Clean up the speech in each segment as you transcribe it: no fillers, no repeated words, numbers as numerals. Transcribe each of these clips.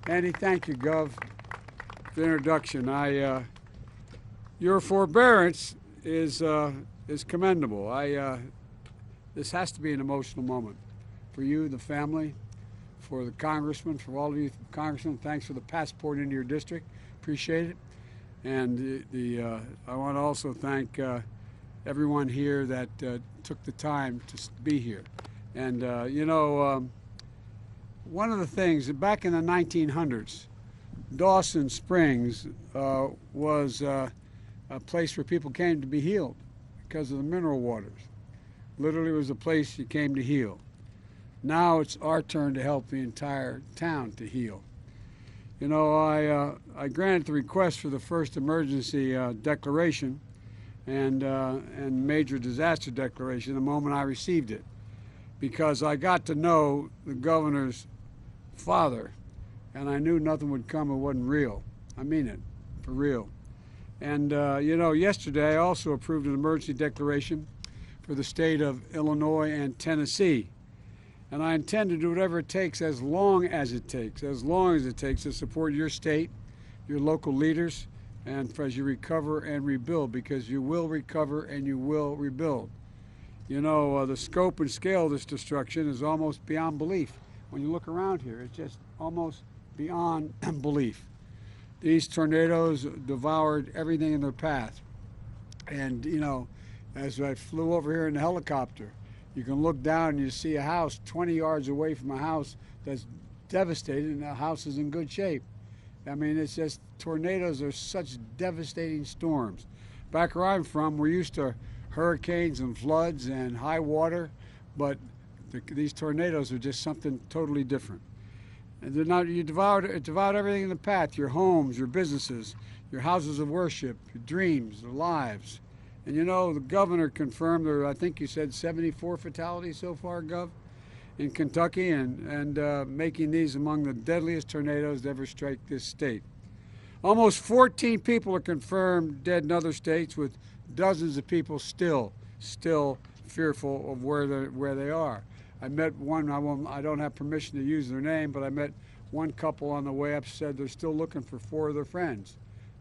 Andy, thank you, Gov, for the introduction. Your forbearance is commendable. This has to be an emotional moment for you, the family, for the congressman, for all of you congressmen. Thanks for the passport into your district. Appreciate it. And I want to also thank everyone here that took the time to be here. And one of the things back in the 1900s, Dawson Springs was a place where people came to be healed because of the mineral waters. Literally, it was a place you came to heal. Now it's our turn to help the entire town to heal. You know, I granted the request for the first emergency declaration and major disaster declaration the moment I received it, because I got to know the governor's father, and I knew nothing would come that wasn't real. I mean it, for real. And yesterday I also approved an emergency declaration for the state of Illinois and Tennessee. And I intend to do whatever it takes, as long as it takes to support your state, your local leaders, and as you recover and rebuild, because you will recover and you will rebuild. You know, the scope and scale of this destruction is almost beyond belief. When you look around here, it's just almost beyond belief. These tornadoes devoured everything in their path. And, as I flew over here in the helicopter, you can look down and you see a house 20 yards away from a house that's devastated, and the house is in good shape. I mean, it's just tornadoes are such devastating storms. Back where I'm from, we're used to hurricanes and floods and high water, but these tornadoes are just something totally different. And it devoured everything in the path: your homes, your businesses, your houses of worship, your dreams, your lives. And the governor confirmed there, I think you said 74 fatalities so far, Gov, in Kentucky, and making these among the deadliest tornadoes to ever strike this state. Almost 14 people are confirmed dead in other states, with dozens of people still fearful of where they are. I met one, I don't have permission to use their name, but I met one couple on the way up, said they're still looking for 4 of their friends.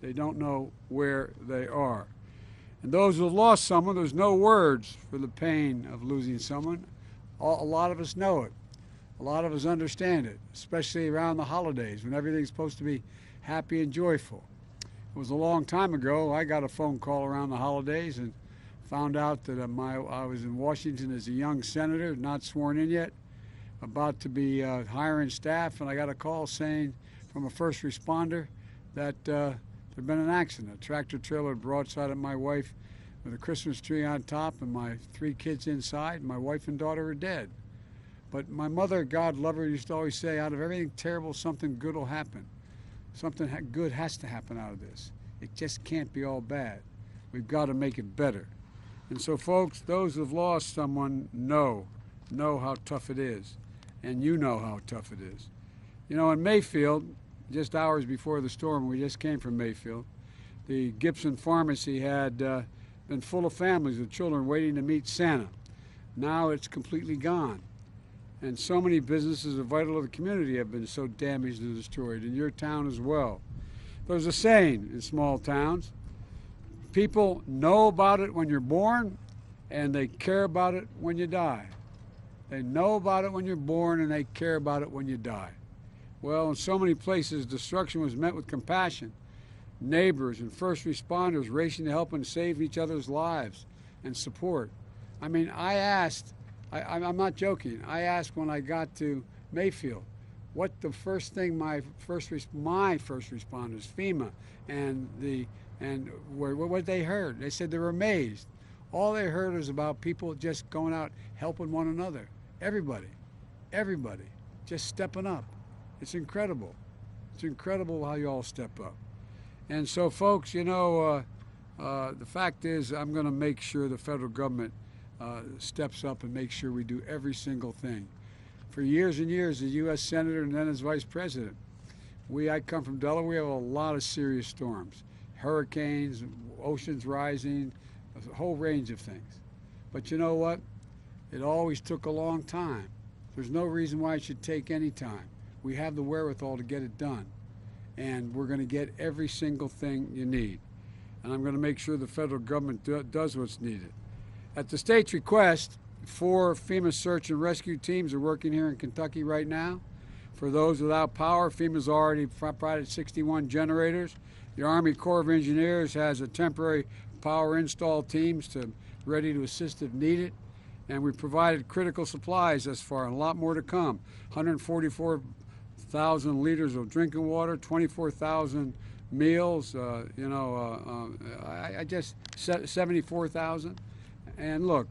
They don't know where they are. And those who have lost someone, there's no words for the pain of losing someone. A lot of us know it. A lot of us understand it, especially around the holidays when everything's supposed to be happy and joyful. It was a long time ago. I got a phone call around the holidays and found out that I was in Washington as a young senator, not sworn in yet, about to be hiring staff, and I got a call saying from a first responder that there'd been an accident. A tractor trailer broadside at my wife with a Christmas tree on top and my 3 kids inside. My wife and daughter are dead. But my mother, God love her, used to always say, out of everything terrible, something good will happen. Something good has to happen out of this. It just can't be all bad. We've got to make it better. And so, folks, those who have lost someone know how tough it is. And you know how tough it is. In Mayfield, just hours before the storm, we just came from Mayfield, the Gibson Pharmacy had been full of families with children waiting to meet Santa. Now it's completely gone. And so many businesses vital to the community have been so damaged and destroyed, in your town as well. There's a saying in small towns: people know about it when you're born, and they care about it when you die. They know about it when you're born, and they care about it when you die. Well, in so many places, destruction was met with compassion. Neighbors and first responders racing to help and save each other's lives and support. I mean, I'm not joking, I asked when I got to Mayfield what the first thing my first responders, FEMA, what they heard. They said they were amazed. All they heard was about people just going out helping one another. Everybody, just stepping up. It's incredible. It's incredible how you all step up. And so, folks, the fact is, I'm going to make sure the federal government steps up and makes sure we do every single thing. For years and years, as U.S. Senator and then as Vice President, I come from Delaware, we have a lot of serious storms. Hurricanes, oceans rising, a whole range of things. But you know what? It always took a long time. There's no reason why it should take any time. We have the wherewithal to get it done. And we're going to get every single thing you need. And I'm going to make sure the federal government does what's needed. At the state's request, 4 FEMA search and rescue teams are working here in Kentucky right now. For those without power, FEMA's already provided 61 generators. The Army Corps of Engineers has a temporary power install teams ready to assist if needed. And we've provided critical supplies thus far, and a lot more to come. 144,000 liters of drinking water, 24,000 meals, I just 74,000. And look,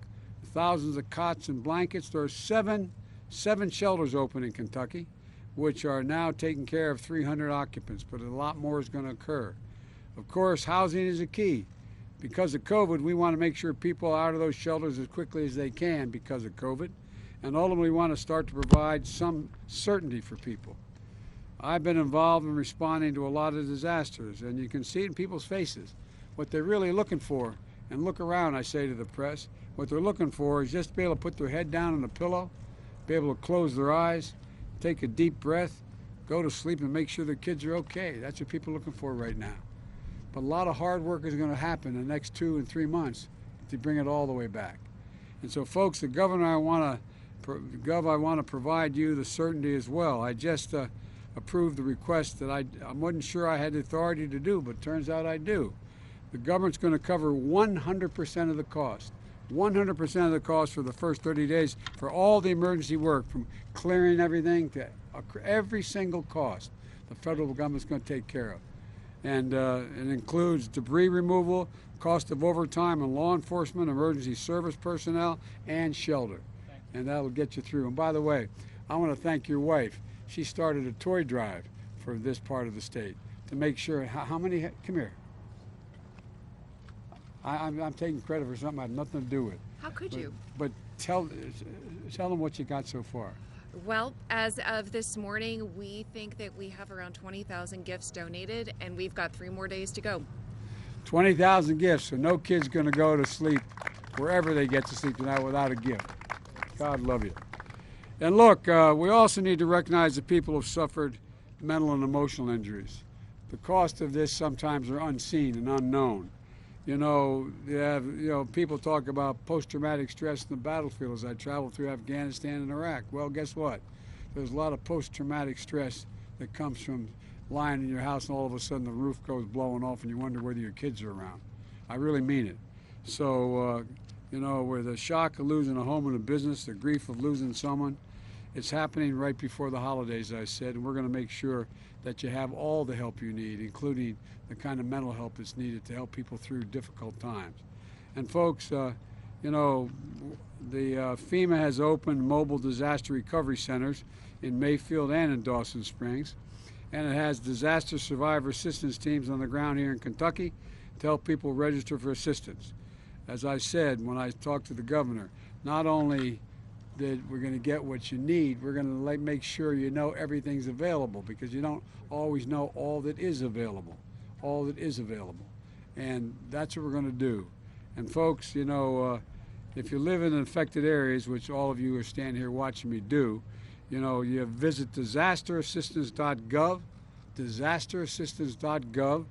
thousands of cots and blankets. There are seven shelters open in Kentucky, which are now taking care of 300 occupants, but a lot more is going to occur. Of course, housing is a key. Because of COVID, we want to make sure people are out of those shelters as quickly as they can because of COVID, and ultimately want to start to provide some certainty for people. I've been involved in responding to a lot of disasters, and you can see it in people's faces what they're really looking for. And look around, I say to the press, what they're looking for is just to be able to put their head down on a pillow, be able to close their eyes, take a deep breath, go to sleep, and make sure their kids are okay. That's what people are looking for right now. But a lot of hard work is going to happen in the next 2 and 3 months to bring it all the way back. And so, folks, the governor, I want to provide you the certainty as well. I just approved the request that I wasn't sure I had the authority to do, but turns out I do. The government's going to cover 100% of the cost. 100% of the cost for the first 30 days for all the emergency work, from clearing everything to every single cost the federal government's going to take care of. And it includes debris removal, cost of overtime and law enforcement, emergency service personnel, and shelter. And that'll get you through. And by the way, I want to thank your wife. She started a toy drive for this part of the state to make sure, how many, come here. I'm taking credit for something I have nothing to do with. How could you? But tell them what you got so far. Well, as of this morning, we think that we have around 20,000 gifts donated, and we've got 3 more days to go. 20,000 gifts, so no kid's going to go to sleep wherever they get to sleep tonight without a gift. God love you. And look, we also need to recognize that people have suffered mental and emotional injuries. The cost of this sometimes are unseen and unknown. People talk about post-traumatic stress in the battlefield as I travel through Afghanistan and Iraq. Well, guess what? There's a lot of post-traumatic stress that comes from lying in your house and all of a sudden the roof goes blowing off and you wonder whether your kids are around. I really mean it. So, where the shock of losing a home and a business, the grief of losing someone, it's happening right before the holidays, as I said, and we're going to make sure that you have all the help you need, including the kind of mental help that's needed to help people through difficult times. And folks, the FEMA has opened mobile disaster recovery centers in Mayfield and in Dawson Springs, and it has disaster survivor assistance teams on the ground here in Kentucky to help people register for assistance. As I said when I talked to the governor, not only that we're going to get what you need, we're going to make sure you know everything's available, because you don't always know all that is available. And that's what we're going to do. And folks, if you live in affected areas, which all of you who are standing here watching me do, you visit disasterassistance.gov,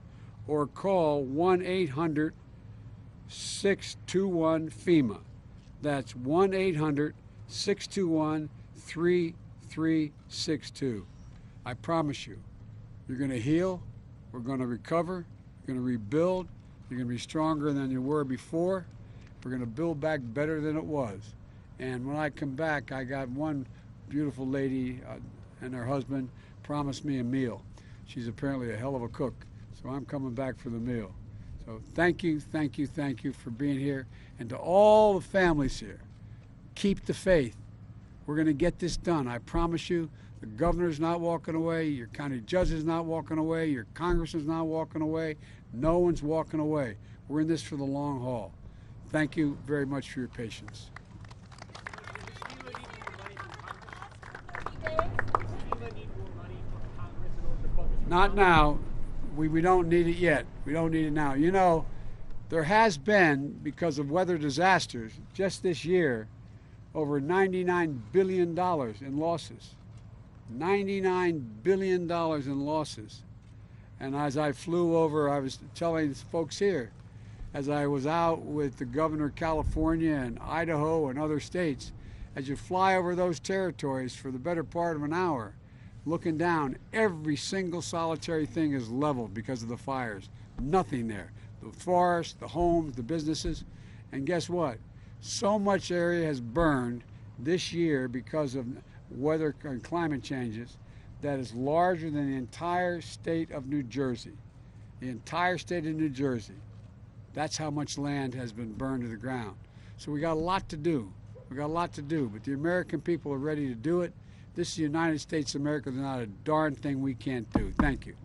or call 1-800-621-FEMA. That's 1-800-621-3362. I promise you, you're going to heal, we're going to recover, you're going to rebuild, you're going to be stronger than you were before. We're going to build back better than it was. And when I come back, I got one beautiful lady and her husband promised me a meal. She's apparently a hell of a cook, so I'm coming back for the meal. So thank you for being here. And to all the families here, keep the faith. We're going to get this done. I promise you, the governor's not walking away, your county judge is not walking away, your congressman's not walking away, no one's walking away. We're in this for the long haul. Thank you very much for your patience. Not now. We don't need it yet. We don't need it now. There has been, because of weather disasters, just this year, over $99 billion in losses. $99 billion in losses. And as I flew over, I was telling folks here, as I was out with the governor of California and Idaho and other states, as you fly over those territories for the better part of an hour, looking down, every single solitary thing is leveled because of the fires. Nothing there. The forest, the homes, the businesses. And guess what? So much area has burned this year because of weather and climate changes that is larger than the entire state of New Jersey. The entire state of New Jersey. That's how much land has been burned to the ground. So we got a lot to do. We got a lot to do, but the American people are ready to do it. This is the United States of America. There's not a darn thing we can't do. Thank you.